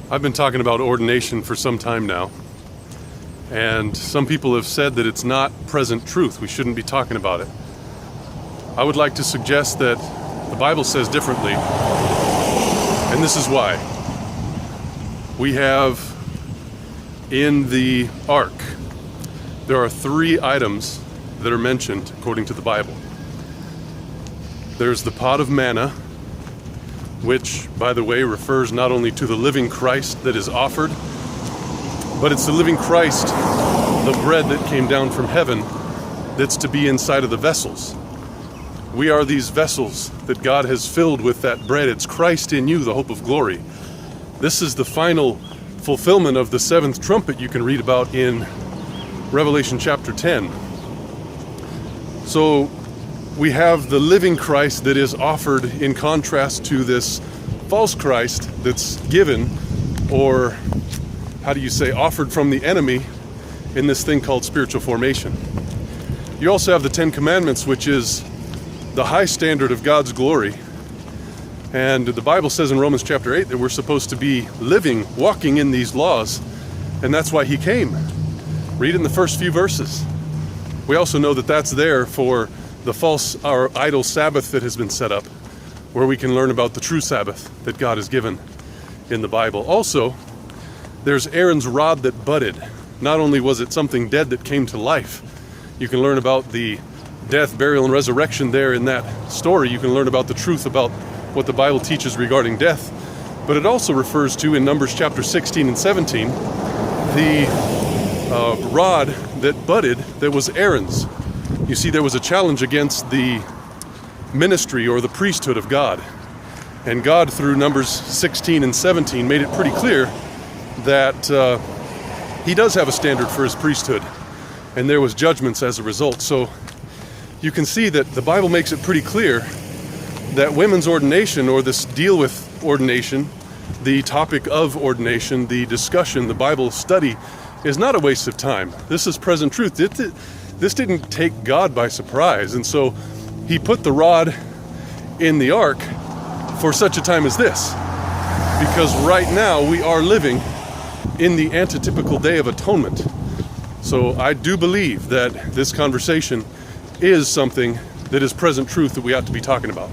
I've been talking about ordination for some time now, and some people have said that it's not present truth. We shouldn't be talking about it. I would like to suggest that the Bible says differently, and this is why. We have in the ark, there are 3 items that are mentioned according to the Bible. There's the pot of manna, which, by the way, refers not only to the living Christ that is offered, but it's the living Christ, the bread that came down from heaven, that's to be inside of the vessels. We are these vessels that God has filled with that bread. It's Christ in you, the hope of glory. This is the final fulfillment of the 7th trumpet you can read about in Revelation chapter 10. So we have the living Christ that is offered in contrast to this false Christ that's given, or offered from the enemy in this thing called spiritual formation. You also have the 10 Commandments, which is the high standard of God's glory. And the Bible says in Romans chapter 8 that we're supposed to be living, walking in these laws, and that's why he came. Read in the first few verses. We also know that that's there for the false or idol Sabbath that has been set up, where we can learn about the true Sabbath that God has given in the Bible. Also, there's Aaron's rod that budded. Not only was it something dead that came to life, you can learn about the death, burial, and resurrection there in that story. You can learn about the truth about what the Bible teaches regarding death. But it also refers to, in Numbers chapter 16 and 17, the rod that budded that was Aaron's. You see, there was a challenge against the ministry or the priesthood of God. And God, through Numbers 16 and 17, made it pretty clear that he does have a standard for his priesthood. And there was judgments as a result. So you can see that the Bible makes it pretty clear that women's ordination, or this deal with ordination, the topic of ordination, the discussion, the Bible study, is not a waste of time. This is present truth. This didn't take God by surprise. And so he put the rod in the ark for such a time as this. Because right now we are living in the antitypical day of atonement. So I do believe that this conversation is something that is present truth that we ought to be talking about.